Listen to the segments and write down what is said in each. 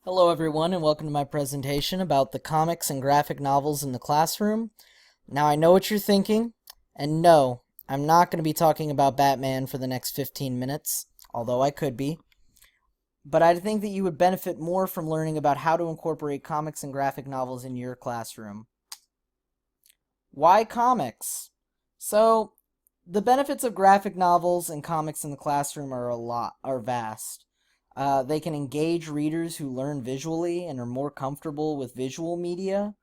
Hello everyone and welcome to my presentation about the comics and graphic novels in the classroom. Now I know what you're thinking, and no, I'm not going to be talking about Batman for the next 15 minutes, although I could be. But I think that you would benefit more from learning about how to incorporate comics and graphic novels in your classroom. Why comics? So, the benefits of graphic novels and comics in the classroom are vast. They can engage readers who learn visually and are more comfortable with visual media.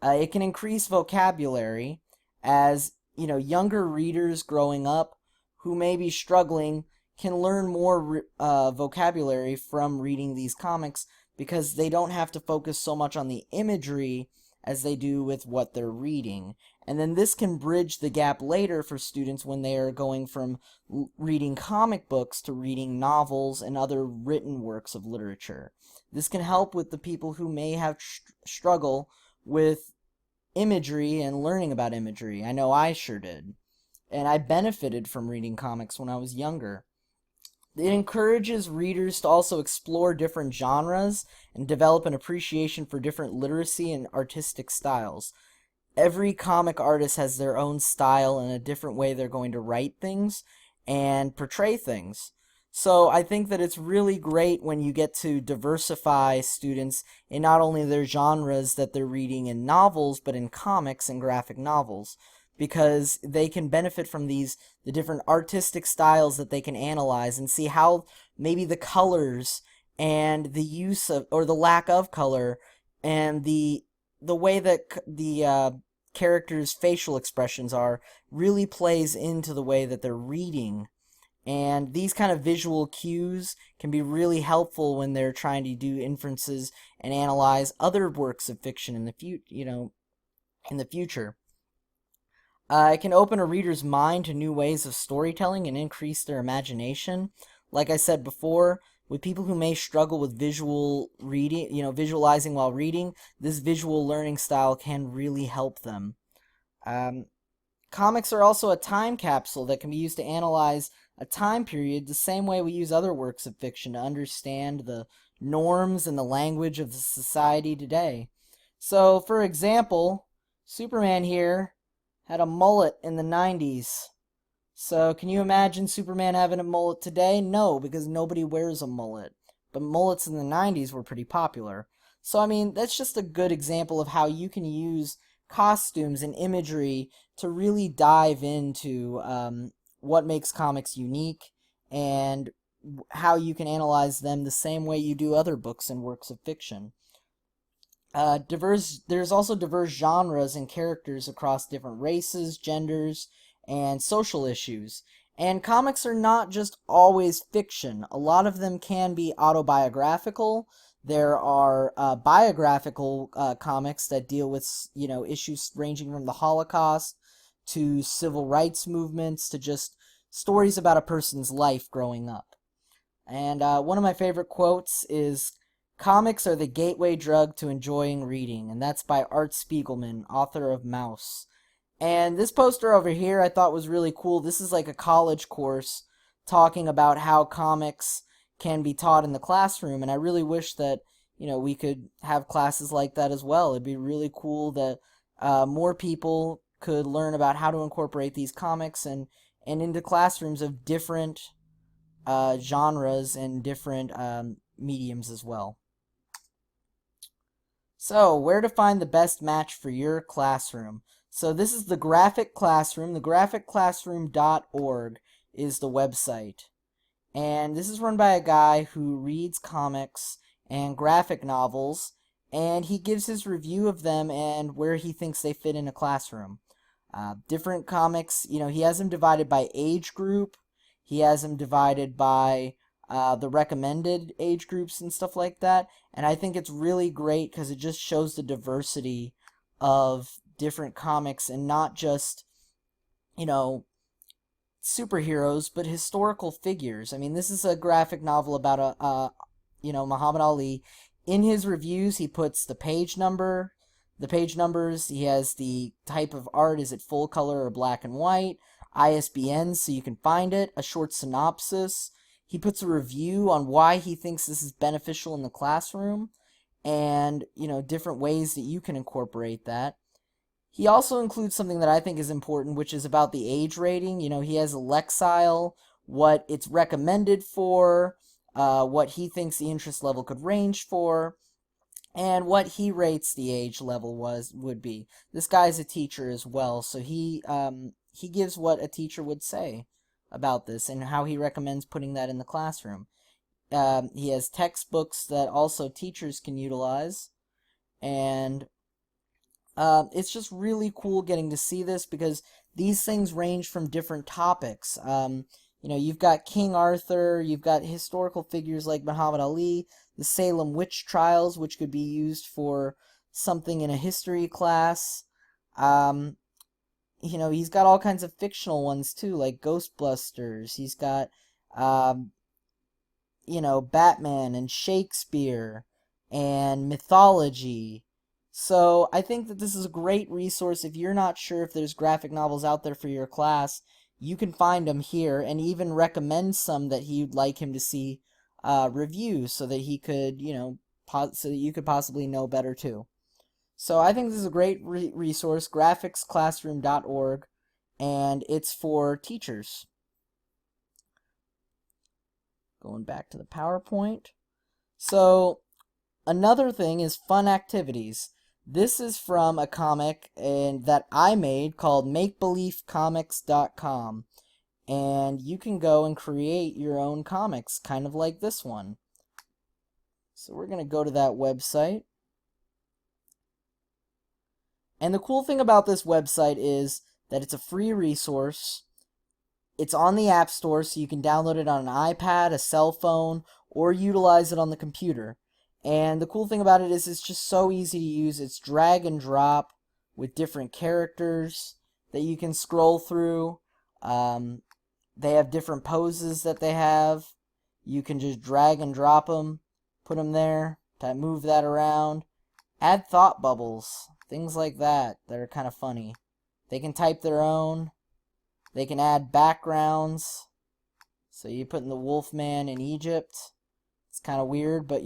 It can increase vocabulary as, younger readers growing up who may be struggling can learn more vocabulary from reading these comics because they don't have to focus so much on the imagery as they do with what they're reading. And then this can bridge the gap later for students when they are going from reading comic books to reading novels and other written works of literature. This can help with the people who may have struggle with imagery and learning about imagery. I know I sure did. And I benefited from reading comics when I was younger. It encourages readers to also explore different genres and develop an appreciation for different literacy and artistic styles. Every comic artist has their own style and a different way they're going to write things and portray things. So I think that it's really great when you get to diversify students in not only their genres that they're reading in novels, but in comics and graphic novels, because they can benefit from the different artistic styles that they can analyze and see how maybe the colors and the use of or the lack of color and the way that the characters' facial expressions are really plays into the way that they're reading. And these kind of visual cues can be really helpful when they're trying to do inferences and analyze other works of fiction in the future. It can open a reader's mind to new ways of storytelling and increase their imagination. Like I said before, with people who may struggle with visual reading, visualizing while reading, this visual learning style can really help them. Um, Comics are also a time capsule that can be used to analyze a time period the same way we use other works of fiction to understand the norms and the language of the society today. So, for example, Superman here had a mullet in the 90s. So, can you imagine Superman having a mullet today? No, because nobody wears a mullet. But mullets in the 90s were pretty popular. So, I mean, that's just a good example of how you can use costumes and imagery to really dive into what makes comics unique and how you can analyze them the same way you do other books and works of fiction. There's also diverse genres and characters across different races, genders, and social issues. And comics are not just always fiction. A lot of them can be autobiographical. There are biographical comics that deal with issues ranging from the Holocaust to civil rights movements to just stories about a person's life growing up. And one of my favorite quotes is, "Comics are the gateway drug to enjoying reading," and that's by Art Spiegelman, author of Maus. And this poster over here I thought was really cool. This is like a college course talking about how comics can be taught in the classroom, and I really wish that, we could have classes like that as well. It'd be really cool that more people could learn about how to incorporate these comics and into classrooms of different genres and different mediums as well. So, where to find the best match for your classroom? So this is the Graphic Classroom. The graphicClassroom.org is the website. And this is run by a guy who reads comics and graphic novels, and he gives his review of them and where he thinks they fit in a classroom. Different comics, he has them divided by age group. He has them divided by the recommended age groups and stuff like that. And I think it's really great because it just shows the diversity of different comics and not just, superheroes, but historical figures. I mean, this is a graphic novel about Muhammad Ali. In his reviews, he puts the page numbers, he has the type of art, is it full color or black and white, ISBNs so you can find it, a short synopsis. He puts a review on why he thinks this is beneficial in the classroom. and, different ways that you can incorporate that. He also includes something that I think is important, which is about the age rating. He has a Lexile, what it's recommended for, what he thinks the interest level could range for, and what he rates the age level would be. This guy's a teacher as well, so he gives what a teacher would say about this and how he recommends putting that in the classroom. He has textbooks that also teachers can utilize, and it's just really cool getting to see this because these things range from different topics. You've got King Arthur, you've got historical figures like Muhammad Ali, the Salem witch trials, which could be used for something in a history class. Um, he's got all kinds of fictional ones too, like Ghostbusters. He's got, um, Batman and Shakespeare and mythology. So I think that this is a great resource if you're not sure if there's graphic novels out there for your class. You can find them here and even recommend some that you'd like him to see review so that he could, so that you could possibly know better too. So I think this is a great resource, graphicsclassroom.org, and it's for teachers. Going back to the PowerPoint. So another thing is fun activities. This is from a comic that I made called MakeBelieveComics.com. And you can go and create your own comics, kind of like this one. So we're going to go to that website. And the cool thing about this website is that it's a free resource. It's on the App Store, so you can download it on an iPad, a cell phone, or utilize it on the computer. And the cool thing about it is it's just so easy to use. It's drag and drop with different characters that you can scroll through. They have different poses that they have. You can just drag and drop them, put them there, move that around. Add thought bubbles, things like that are kind of funny. They can type their own. They can add backgrounds. So you put in the Wolfman in Egypt. It's kind of weird, but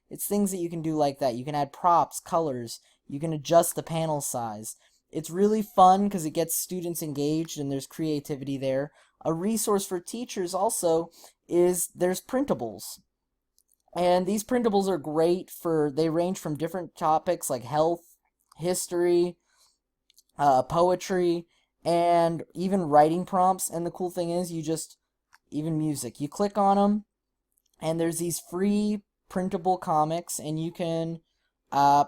it's things that you can do like that. You can add props, colors. You can adjust the panel size. It's really fun because it gets students engaged and there's creativity there. A resource for teachers also is there's printables. And these printables are great they range from different topics like health, history, poetry, and even writing prompts. And the cool thing is even music. You click on them, and there's these free printable comics, and you can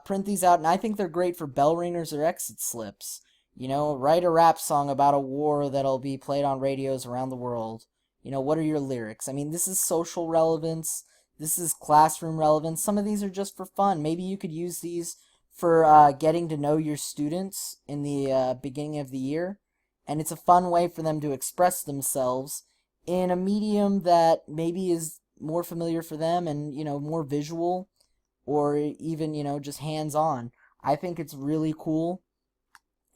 print these out. And I think they're great for bell ringers or exit slips. Write a rap song about a war that'll be played on radios around the world. What are your lyrics? I mean, this is social relevance. This is classroom relevance. Some of these are just for fun. Maybe you could use these for getting to know your students in the beginning of the year. And it's a fun way for them to express themselves in a medium that maybe is more familiar for them and, more visual or even, just hands-on. I think it's really cool.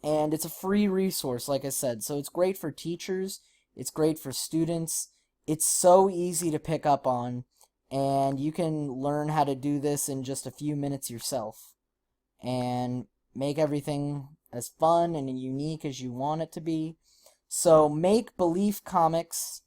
And it's a free resource, like I said. So it's great for teachers. It's great for students. It's so easy to pick up on. And you can learn how to do this in just a few minutes yourself. And make everything as fun and unique as you want it to be. So Make Believe Comics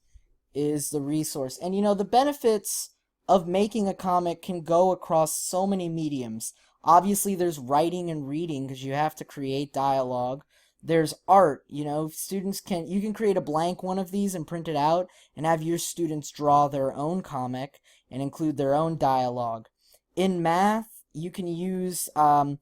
is the resource. And the benefits of making a comic can go across so many mediums. Obviously, there's writing and reading because you have to create dialogue. There's art, students you can create a blank one of these and print it out and have your students draw their own comic and include their own dialogue. In math, you can use the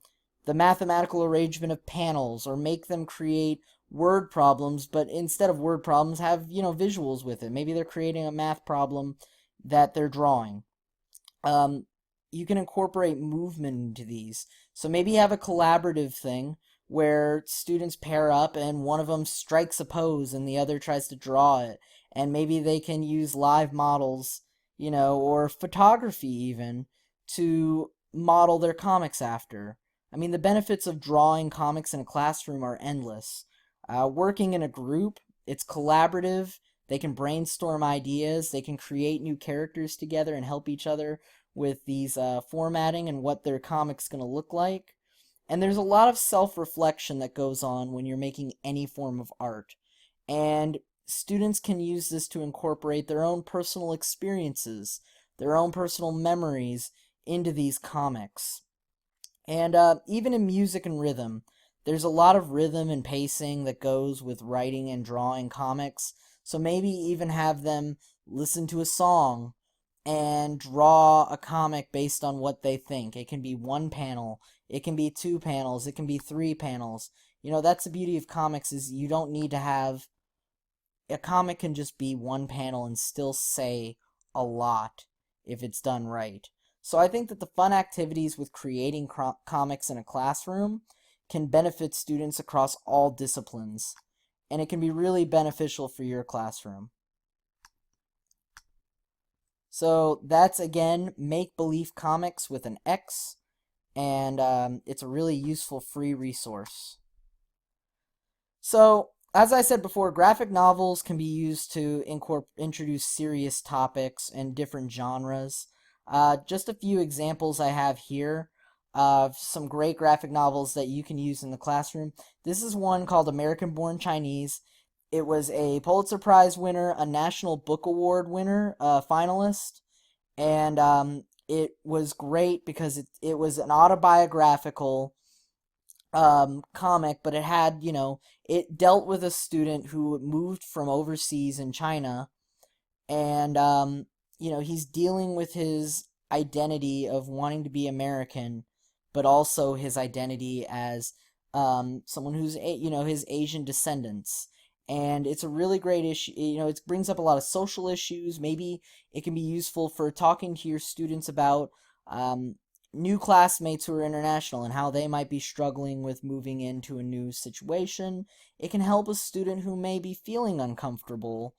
mathematical arrangement of panels or make them create word problems, but instead of word problems, have, visuals with it. Maybe they're creating a math problem that they're drawing. You can incorporate movement into these. So maybe you have a collaborative thing where students pair up and one of them strikes a pose and the other tries to draw it. And maybe they can use live models, or photography even, to model their comics after. I mean, the benefits of drawing comics in a classroom are endless. Working in a group, it's collaborative. They can brainstorm ideas. They can create new characters together and help each other with these formatting and what their comic's going to look like. And there's a lot of self-reflection that goes on when you're making any form of art. And students can use this to incorporate their own personal experiences, their own personal memories into these comics. And even in music and rhythm, there's a lot of rhythm and pacing that goes with writing and drawing comics. So maybe even have them listen to a song and draw a comic based on what they think. It can be one panel, it can be two panels, it can be three panels. You know, that's the beauty of comics, is you don't need to have a comic can just be one panel and still say a lot if it's done right. So I think that the fun activities with creating comics in a classroom can benefit students across all disciplines, and it can be really beneficial for your classroom. So that's, again, Make Believe Comics with an X, and it's a really useful free resource. So, as I said before, graphic novels can be used to introduce serious topics and different genres. Just a few examples I have here of some great graphic novels that you can use in the classroom. This is one called American Born Chinese. It was a Pulitzer Prize winner, a National Book Award winner, finalist, and it was great because it was an autobiographical comic, but it had, it dealt with a student who moved from overseas in China, and, he's dealing with his identity of wanting to be American, but also his identity as someone who's, his Asian descendants. And it's a really great issue. It brings up a lot of social issues. Maybe it can be useful for talking to your students about new classmates who are international and how they might be struggling with moving into a new situation. It can help a student who may be feeling uncomfortable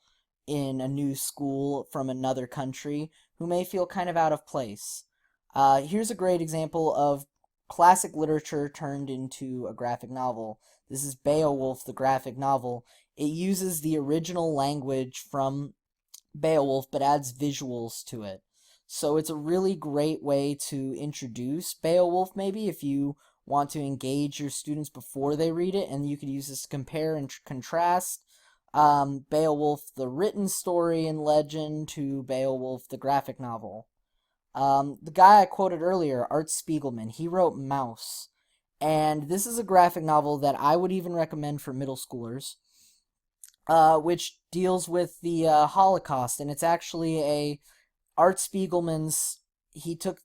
in a new school from another country, who may feel kind of out of place. Here's a great example of classic literature turned into a graphic novel. This is Beowulf, the graphic novel. It uses the original language from Beowulf, but adds visuals to it. So it's a really great way to introduce Beowulf, maybe, if you want to engage your students before they read it, and you could use this to compare and contrast Beowulf, the written story and legend, to Beowulf, the graphic novel. The guy I quoted earlier, Art Spiegelman, he wrote Maus, and this is a graphic novel that I would even recommend for middle schoolers, which deals with the Holocaust, and it's actually Art Spiegelman's, he took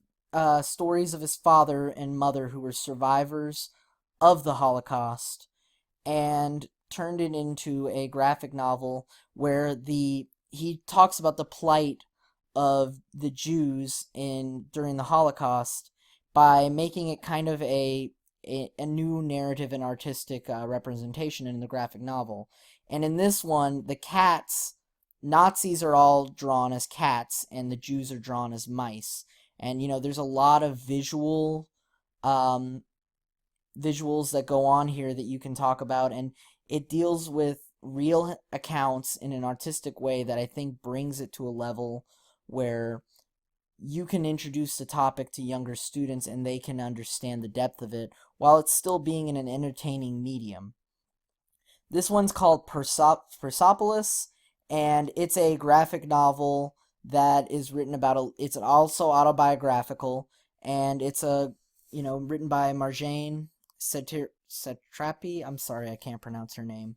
stories of his father and mother who were survivors of the Holocaust and turned it into a graphic novel where he talks about the plight of the Jews during the Holocaust by making it kind of a new narrative and artistic representation in the graphic novel. And in this one, the cats, Nazis are all drawn as cats, and the Jews are drawn as mice. And, there's a lot of visuals that go on here that you can talk about, and it deals with real accounts in an artistic way that I think brings it to a level where you can introduce the topic to younger students and they can understand the depth of it while it's still being in an entertaining medium. This one's called Persepolis, and it's a graphic novel that is written about it's also autobiographical, and it's written by Marjane Satrapi. I'm sorry, I can't pronounce her name.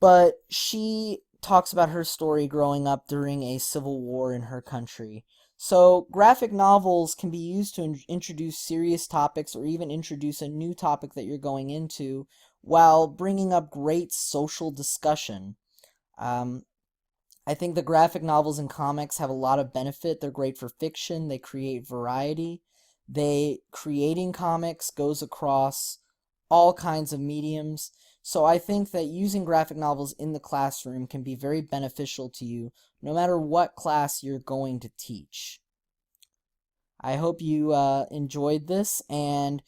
But she talks about her story growing up during a civil war in her country. So graphic novels can be used to introduce serious topics or even introduce a new topic that you're going into while bringing up great social discussion. I think the graphic novels and comics have a lot of benefit. They're great for fiction. They create variety. Creating comics goes across all kinds of mediums. So I think that using graphic novels in the classroom can be very beneficial to you, no matter what class you're going to teach. I hope you enjoyed this, and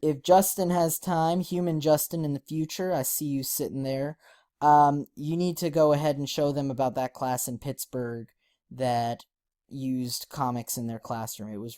if Justin has time, Human Justin in the future, I see you sitting there, you need to go ahead and show them about that class in Pittsburgh that used comics in their classroom. It was